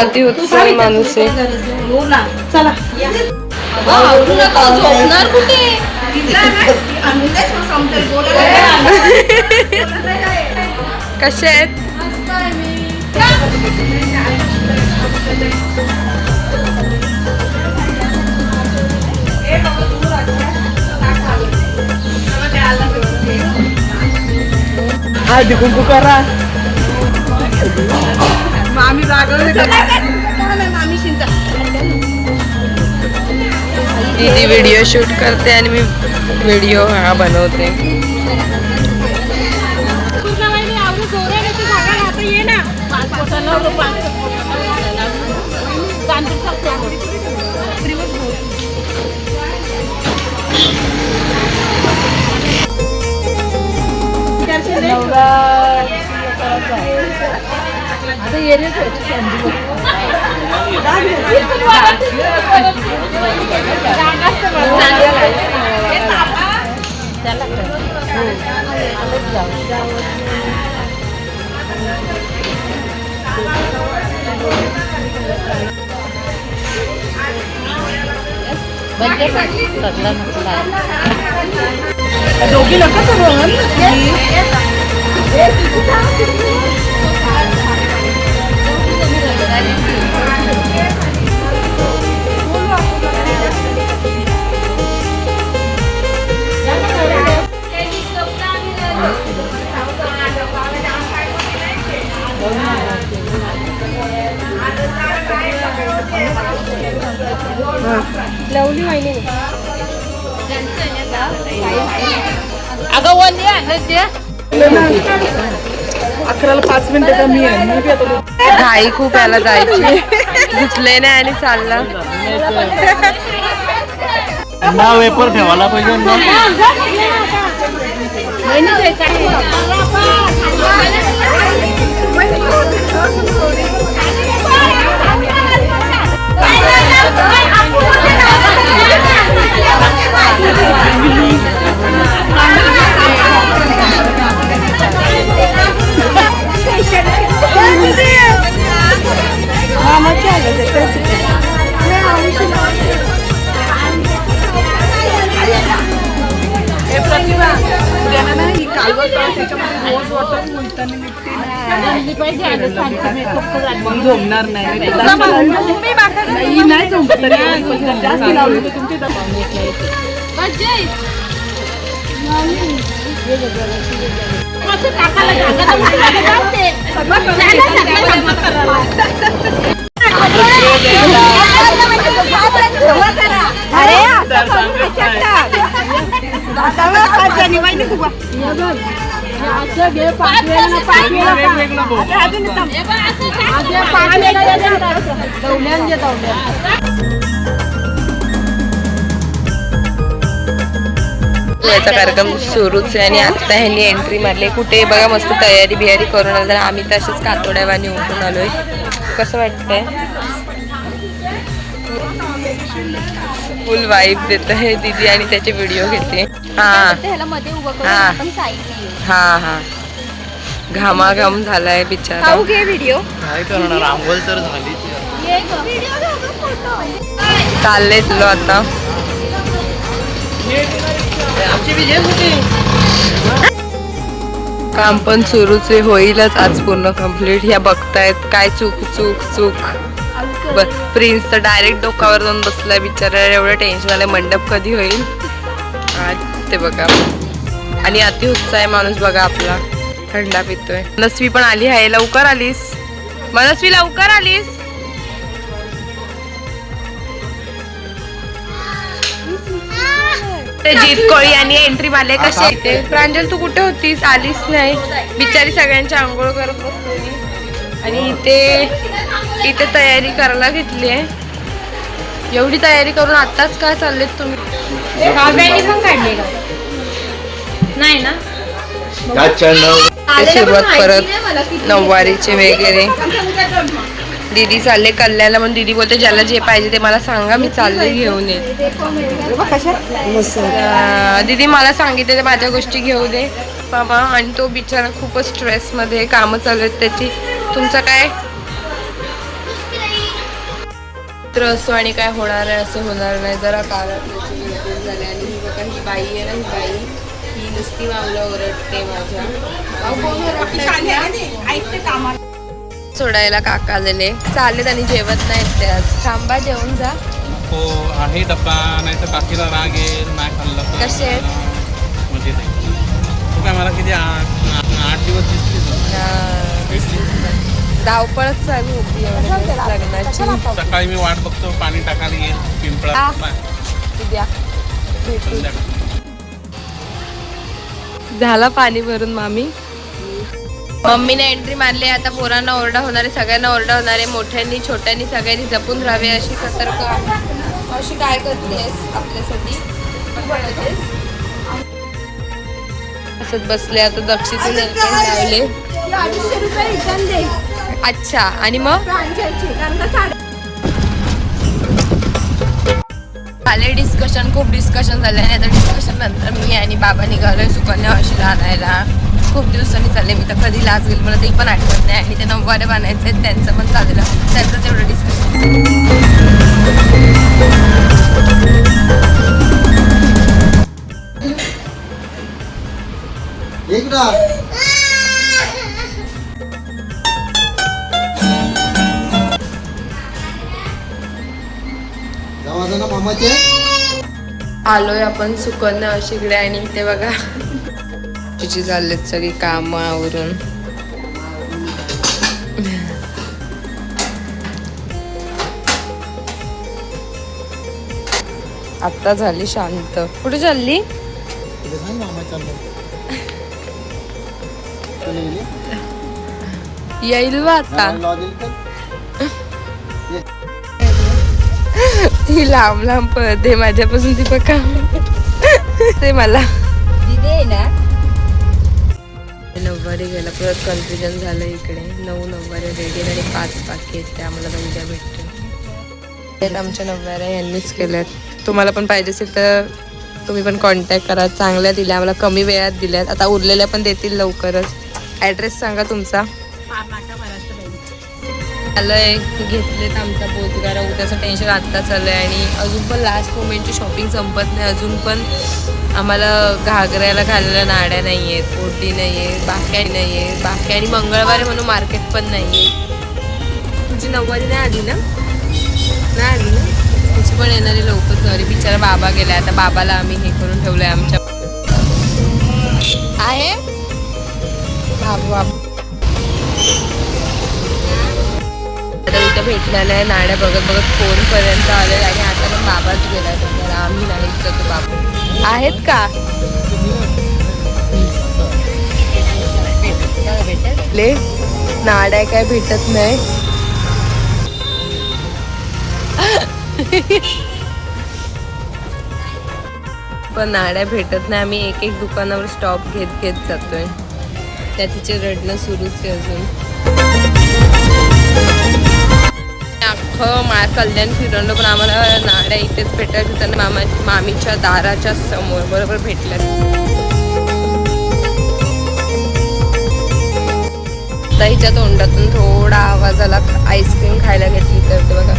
अति उत्साही माणूस आहे. चला झोपणार कुठे? कसे आहेत? हळदी कुंकू करा. मामी रागवली. दीदी व्हिडिओ शूट करते आणि मी व्हिडिओ हा बनवते. दोघी लोक लवली वाहिनी अगं वल्ली आहे 11ला 5 मिनिटं कमी आहे. घाई खूप याला जायची. घुसले नाही आणि चालला. ना वेपर ठेवायला पाहिजे ना. झोमणार नाही झोमत जास्त लावली तुमची याचा कार्यक्रम सुरूच आहे आणि आता ह्यांनी एंट्री मारली. कुठे बघा मस्त तयारी बियारी करून आलं. आम्ही तसेच कातोड्यावानी उठून आलोय. कसं वाटतंय? फुल वाईब देत आहे दीदी आणि त्याचे व्हिडिओ घेते. हा हा हा घामाघाम झालाय बिचारा. काय करणार आंघोळ तर झाली. चालले तुला आता. काम पण सुरूच आहे. होईलच आज पूर्ण कम्प्लीट. ह्या बघतायत काय चूक चूक चूक. प्रिन्स तर डायरेक्ट डोकावर जाऊन बसलाय बिचारा. एवढं टेन्शन आलंय मंडप कधी होईल आज ते बघा. आणि अति उत्साही माणूस बघा आपला. थंडा पितोय. मनस्वी पण आली आहे. लवकर आलीस मनस्वी, लवकर आलीस. जीत कोळी आणि एंट्री मारले. कसे येते? प्रांजल तू कुठे होतीस? आलीस नाही. बिचारी सगळ्यांची आंघोळ करत बसलेली. आणि इथे तयारी करायला घेतली आहे. एवढी तयारी करून आताच काय चाललेत तुम्ही? काव्याने पण काढले का? नाही ना. सुरुवात परत नऊवारीचे वगैरे. दीदी चालले कल्याणला. म्हणून दीदी बोलते ज्याला जे पाहिजे ते मला सांगा, मी चालले घेऊन ये. दीदी मला सांगितले ते माझ्या गोष्टी घेऊ दे बाबा. आणि तो बिचारा खूपच स्ट्रेसमध्ये कामं चालू आहेत त्याची. तुमचं काय? तर असो आणि काय होणार आहे असं होणार नाही. जरा काळात झाले. आणि ही बघा ही बाई आहे ना, ही बाई ही नुसती मामला ओरडते माझ्या. सोडायला काका आलेले चालेल आणि जेवत नाहीत ते आज. थांबा जेवून जा. हो आहे डब्बा, नाही तर काकीला राग येईल नाही खाल्लं तर. कसे आहेत? म्हणजे तू काय मला किती 8 दिवस दिसली. धावपळच चालू होती लग्नाची. सकाळी मी वाट बघतो पाणी टाकायला येईल पिंपळा. उद्या भेटू. झाला पाणी भरून मामी. मम्मीने एंट्री मारली. आता पोरांना ओरडा होणार आहे, सगळ्यांना ओरडा होणार आहे. मोठ्यांनी छोट्यांनी सगळ्यांनी जपून राहावे अशी सतर्क. अशी काय करतेस आपल्यासाठी? असंच बसले. आता दक्षिणून लावले. अच्छा आणि मग झाले डिस्कशन, खूप डिस्कशन झाले. आणि आता डिस्कशन नंतर मी आणि बाबा निघालोय सुकन्या अशी आणायला. खूप दिवसांनी चालले. मी तर कधी लाच गेली मला ते पण आठवत नाही. आणि ते नऊवारे बांधायचे आहेत त्यांचं पण चालेलं. त्यांचं तेवढं डिस्कशन. आलोय आपण सुकन्या अशीकडे. आणि इथे बघा तिची चाललेत सगळी कामं आवरून. आता झाली शांत. कुठे चालली? येईल वा आता. ती लांब लांब पळते माझ्यापासून. ती बघा ते मला नऊवारी गेला. परत कन्फ्युजन झालं इकडे. 9 नऊवारे रेडी आणि 5 बाकी आहेत. त्या आम्हाला उद्या भेटतील. आमच्या नऊवाऱ्या यांनीच केल्यात. तुम्हाला पण पाहिजे असेल तर तुम्ही पण कॉन्टॅक्ट करा. चांगल्या दिल्या आम्हाला, कमी वेळात दिल्यात. आता उरलेल्या पण देतील लवकरच. ॲड्रेस सांगा तुमचा. आलंय घेतलेत आमचा पोचगारा. उद्याचं टेन्शन आत्ता चाललंय. आणि अजून पण लास्ट मोमेंटची शॉपिंग संपत नाही. अजून पण आम्हाला घागऱ्याला घालायला नाड्या नाही आहेत, ओटी नाही आहे, बाक्या नाही आहे. बाक्या आणि मंगळवारी म्हणून मार्केट पण नाही आहे. तुझी नऊवारी नाही आली ना? नाही आली ना? तुझी पण येणारी लवकर घरी. बिचारा बाबा गेला. आता बाबाला आम्ही हे करून ठेवलंय आमच्या आहे बाबा. आता इथं भेटणार नाही. नाड्या बघत बघत फोनपर्यंत आले. आणि आता पण बाबाच गेला. तर आम्ही नाही तो बाबा आहेत का? ले नाड्या काय भेटत नाही. पण नाड्या भेटत नाही. आम्ही एक एक दुकानावर स्टॉप घेत घेत जातोय. त्या तिचे रडणं सुरूच आहे अजून. अख्खं कल्याण फिरवलं पण आम्हाला नाड्या इथेच भेटायचं. त्यांना मामीच्या दाराच्या समोर बरोबर भेटल्या. ताईच्या तोंडातून थोडा आवाज आला. आईस्क्रीम खायला घेतली तर ते बघा